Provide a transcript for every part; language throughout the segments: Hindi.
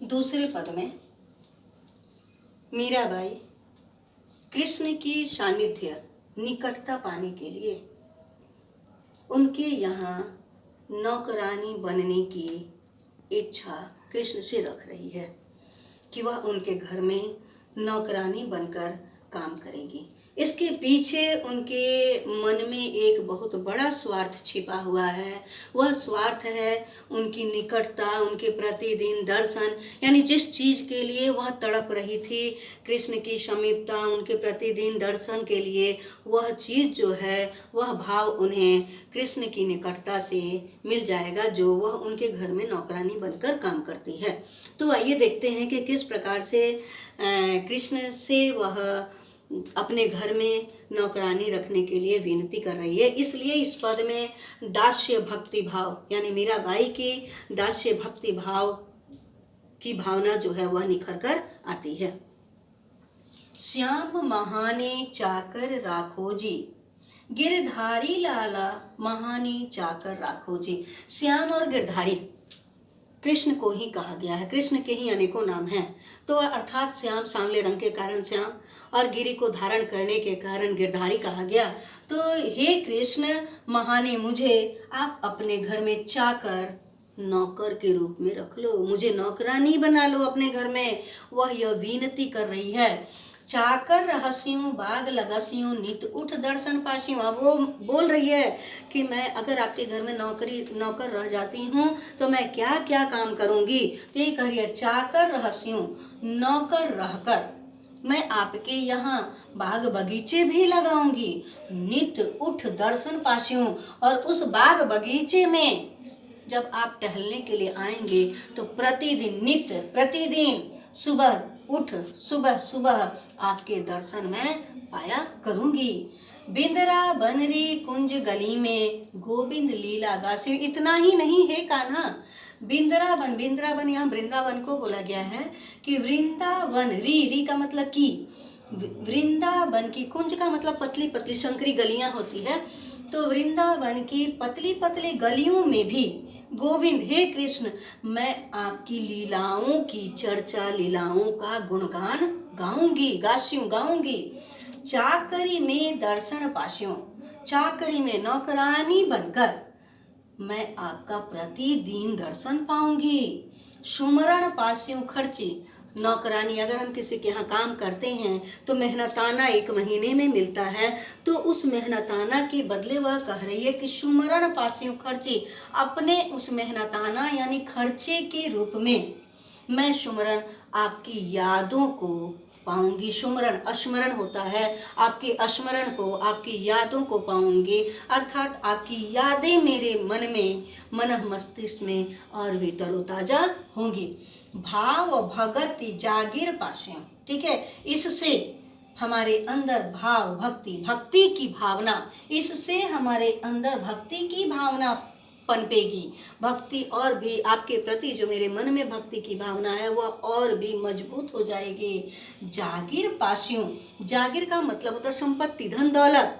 दूसरे पद में मीराबाई कृष्ण की सानिध्य निकटता पाने के लिए उनके यहाँ नौकरानी बनने की इच्छा कृष्ण से रख रही है कि वह उनके घर में नौकरानी बनकर काम करेगी। इसके पीछे उनके मन में एक बहुत बड़ा स्वार्थ छिपा हुआ है। वह स्वार्थ है उनकी निकटता, उनके प्रतिदिन दर्शन, यानी जिस चीज़ के लिए वह तड़प रही थी, कृष्ण की समीपता, उनके प्रतिदिन दर्शन के लिए, वह चीज़ जो है, वह भाव उन्हें कृष्ण की निकटता से मिल जाएगा जो वह उनके घर में नौकरानी बनकर काम करती है। तो आइए देखते हैं कि किस प्रकार से कृष्ण से वह अपने घर में नौकरानी रखने के लिए विनती कर रही है। इसलिए इस पद में दास्य भक्ति भाव, यानी मीराबाई की दास्य भक्ति भाव की भावना जो है वह निखर कर आती है। श्याम महाने चाकर राखो जी, गिरधारी लाला महाने चाकर राखो जी। श्याम और गिरधारी कृष्ण को ही कहा गया है। कृष्ण के ही अनेकों नाम हैं। तो अर्थात श्याम सांवले रंग के कारण श्याम और गिरी को धारण करने के कारण गिरधारी कहा गया। तो हे कृष्ण महाने, मुझे आप अपने घर में चाकर, नौकर के रूप में रख लो, मुझे नौकरानी बना लो अपने घर में। वह यह विनती कर रही है। चाकर रहस्यों बाग लगस्यों नित उठ दर्शन पास्यों। अब वो बोल रही है कि मैं अगर आपके घर में नौकर रह जाती हूँ तो मैं क्या क्या काम करूँगी। तो ये कह रही है, चाकर रहस्यों, नौकर रहकर मैं आपके यहाँ बाग बगीचे भी लगाऊंगी, नित उठ दर्शन पास्यों। और उस बाग बगीचे में जब आप टहलने के लिए आएंगे तो प्रतिदिन सुबह उठ सुबह आपके दर्शन मैं पाया करूंगी। बिंदरा बनरी कुंज गली में गोविंद लीला गास्यो। इतना ही नहीं है कान्हा, बिंद्रावन यहाँ वृंदावन को बोला गया है कि वृंदावन, री का मतलब की, वृंदावन की, कुंज का मतलब पतली पतली शंकरी गलियां होती है। तो वृंदावन की पतली पतली गलियों में भी गोविंद, हे कृष्ण, मैं आपकी लीलाओं की चर्चा, लीलाओं का गुणगान गाऊंगी। चाकरी में दर्शन पास्यों, चाकरी में नौकरानी बनकर मैं आपका प्रतिदिन दर्शन पाऊंगी। सुमरण पास्यों खर्ची, नौकरानी अगर हम किसी के यहाँ काम करते हैं तो मेहनताना 1 महीने में मिलता है। तो उस मेहनताना के बदले वह कह रही है कि सुमरण पास्यों खर्ची, अपने उस मेहनताना यानी खर्चे के रूप में मैं सुमरण, आपकी यादों को पाऊंगी। सुमरण स्मरण होता है, आपके स्मरण को, आपकी यादों को पाऊंगी, अर्थात आपकी यादें मेरे मन में, मन मस्तिष्क में और भी तरोताजा होंगी। भाव भगति जागीर पास्यों, ठीक है, इससे हमारे अंदर भाव, भक्ति की भावना, इससे हमारे अंदर भक्ति की भावना पनपेगी। भक्ति और भी आपके प्रति, जो मेरे मन में भक्ति की भावना है वह और भी मजबूत हो जाएगी। जागीर पास्यों, जागीर का मतलब होता है संपत्ति, धन दौलत।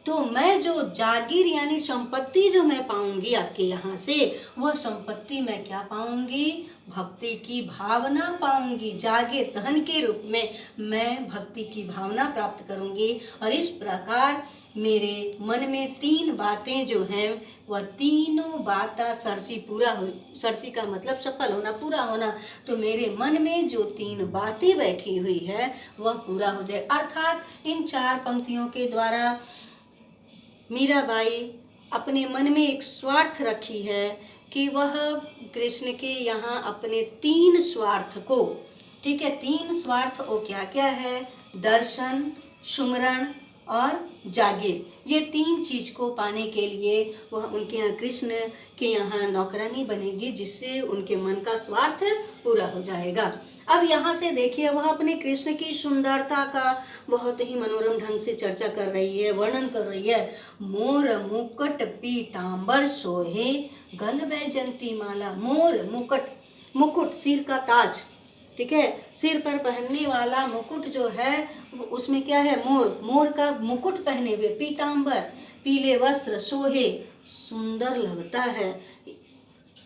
तो मैं जो जागीर यानी संपत्ति जो मैं पाऊंगी आपके यहाँ से, वह संपत्ति मैं क्या पाऊंगी? भक्ति की भावना पाऊंगी। जागीर धन के रूप में मैं भक्ति की भावना प्राप्त करूंगी। और इस प्रकार मेरे मन में 3 बातें जो हैं वह तीनों बातें सरसी का मतलब सफल होना, पूरा होना। तो मेरे मन में जो 3 बातें बैठी हुई है वह पूरा हो जाए। अर्थात इन 4 पंक्तियों के द्वारा मीराबाई अपने मन में एक स्वार्थ रखी है कि वह कृष्ण के यहाँ अपने 3 स्वार्थ को, ठीक है, 3 स्वार्थ वो क्या क्या है? दर्शन, सुमरण और जागीर। ये 3 चीज को पाने के लिए वह उनके यहाँ कृष्ण के यहाँ नौकरानी बनेगी, जिससे उनके मन का स्वार्थ पूरा हो जाएगा। अब यहाँ से देखिए, वह अपने कृष्ण की सुंदरता का बहुत ही मनोरम ढंग से चर्चा कर रही है, वर्णन कर रही है। मोर मुकुट पीतांबर सोहे गल वैजंती माला। मोर मुकुट सिर का ताज, ठीक है, सिर पर पहनने वाला मुकुट जो है उसमें क्या है? मोर का मुकुट पहने हुए, पीतांबर पीले वस्त्र, सोहे सुंदर लगता है,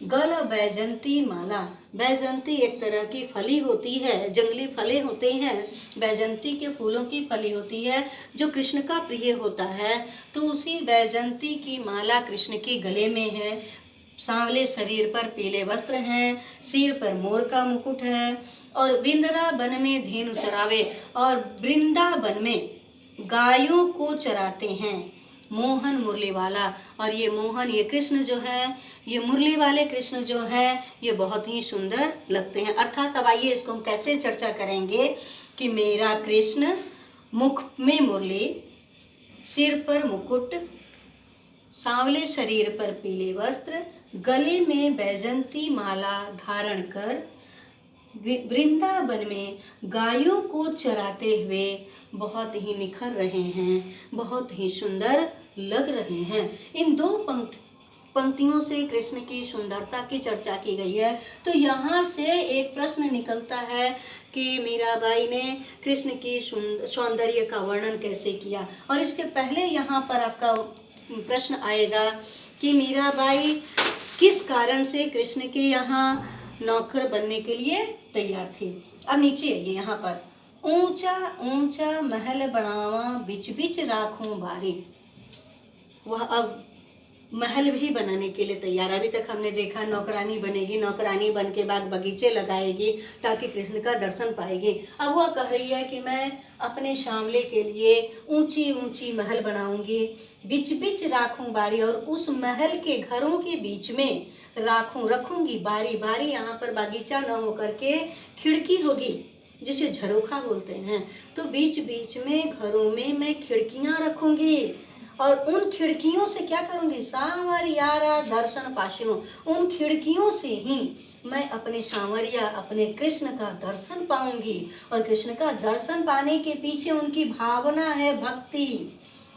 गल वैजंती माला बैजंती एक तरह की फली होती है, जंगली फले होते हैं, बैजंती के फूलों की फली होती है जो कृष्ण का प्रिय होता है। तो उसी बैजंती की माला कृष्ण के गले में है। सांवले शरीर पर पीले वस्त्र हैं, सिर पर मोर का मुकुट है, और वृंदावन में धेनु चरावे और वृंदावन में गायों को चराते हैं। मोहन मुरली वाला, और ये मोहन, ये कृष्ण जो है, ये मुरली वाले कृष्ण जो है, ये बहुत ही सुंदर लगते हैं। अर्थात अब आइए इसको हम कैसे चर्चा करेंगे कि मेरा कृष्ण मुख में मुरली, सिर पर मुकुट, सांवले शरीर पर पीले वस्त्र, गले में बैजंती माला धारण कर वृंदावन में गायों को चराते हुए बहुत ही निखर रहे हैं, बहुत ही सुंदर लग रहे हैं। इन दो पंक्तियों से कृष्ण की सुंदरता की चर्चा की गई है। तो यहाँ से एक प्रश्न निकलता है कि मीराबाई ने कृष्ण की सौंदर्य का वर्णन कैसे किया। और इसके पहले यहाँ पर आपका प्रश्न आएगा कि मीराबाई किस कारण से कृष्ण के यहाँ नौकर बनने के लिए तैयार थी। अब नीचे आइए, यहाँ पर ऊंचा ऊंचा महल बनावा बिच बिच राखूं बारी। वह अब महल भी बनाने के लिए तैयार। अभी तक हमने देखा नौकरानी बनेगी, नौकरानी बन के बाद बगीचे लगाएगी ताकि कृष्ण का दर्शन पाएगी। अब वह कह रही है कि मैं अपने श्यामले के लिए ऊंची ऊंची महल बनाऊंगी, बिच बिच राखूं बारी, और उस महल के घरों के बीच में रखूंगी बारी बारी। यहाँ पर बागीचा न होकर के खिड़की होगी, जिसे झरोखा बोलते हैं। तो बीच बीच में घरों में मैं खिड़कियां रखूंगी, और उन खिड़कियों से क्या करूंगी, सांवरियारा दर्शन पाशु। उन खिड़कियों से ही मैं अपने सांवरिया, अपने कृष्ण का दर्शन पाऊंगी। और कृष्ण का दर्शन पाने के पीछे उनकी भावना है भक्ति।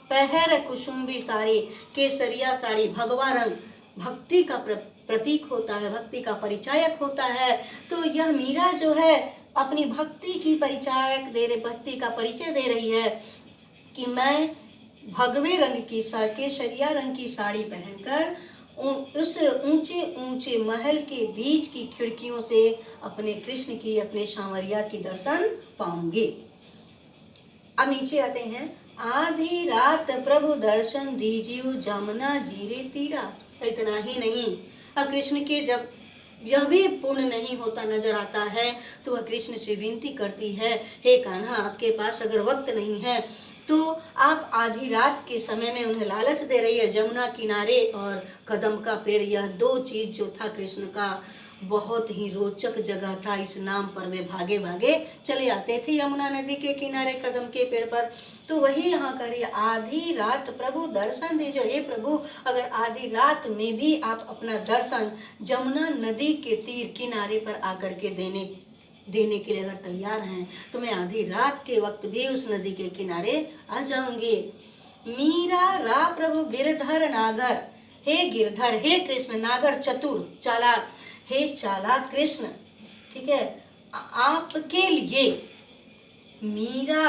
पहर कुसुम्बी साड़ी, केसरिया साड़ी, भगवा रंग भक्ति का प्रतीक होता है, भक्ति का परिचायक होता है। तो यह मीरा जो है अपनी भक्ति की परिचायक भक्ति का परिचय दे रही है कि मैं भगवे रंग की केसरिया रंग की साड़ी पहनकर उस ऊंचे ऊंचे महल के बीच की खिड़कियों से अपने कृष्ण की, अपने सांवरिया की दर्शन पाऊंगी। अब नीचे आते हैं, आधी रात प्रभु दर्शन दीजियो जमुना जीरे तीरा। इतना ही नहीं, अब कृष्ण के जब यह भी पूर्ण नहीं होता नजर आता है तो वह कृष्ण से विनती करती है, हे कान्हा, आपके पास अगर वक्त नहीं है तो आप आधी रात के समय में उन्हें लालच दे रही है। जमुना किनारे और कदम का पेड़, यह दो चीज जो था कृष्ण का बहुत ही रोचक जगह था। इस नाम पर वे भागे भागे चले आते थे यमुना नदी के किनारे कदम के पेड़ पर। तो वही यहाँ करिए, आधी रात प्रभु दर्शन दीजिए। हे प्रभु, अगर आधी रात में भी आप अपना दर्शन जमुना नदी के तीर किनारे पर आकर के देने के लिए अगर तैयार हैं तो मैं आधी रात के वक्त भी उस नदी के किनारे आ जाऊंगी। मीरा रा प्रभु गिरधर नागर, हे गिरधर, हे कृष्ण, नागर चतुर चालाक, हे चालाक कृष्ण, ठीक है, आपके लिए मीरा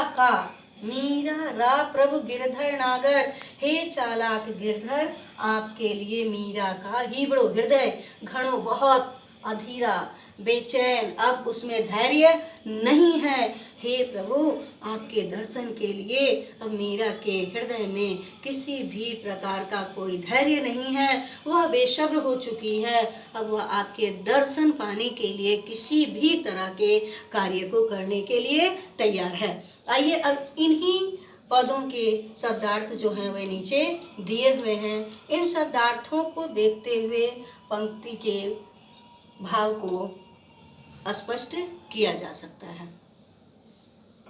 रा प्रभु गिरधर नागर, हे चालाक गिरधर, आपके लिए मीरा का ही बड़ो हृदय घणो बहुत अधीरा बेचैन, अब उसमें धैर्य नहीं है। हे प्रभु, आपके दर्शन के लिए अब मीरा के हृदय में किसी भी प्रकार का कोई धैर्य नहीं है, वह बेसब्र हो चुकी है। अब वह आपके दर्शन पाने के लिए किसी भी तरह के कार्य को करने के लिए तैयार है। आइए अब इन्हीं पदों के शब्दार्थ जो हैं वे नीचे दिए हुए हैं। इन शब्दार्थों को देखते हुए पंक्ति के भाव को स्पष्ट किया जा सकता है।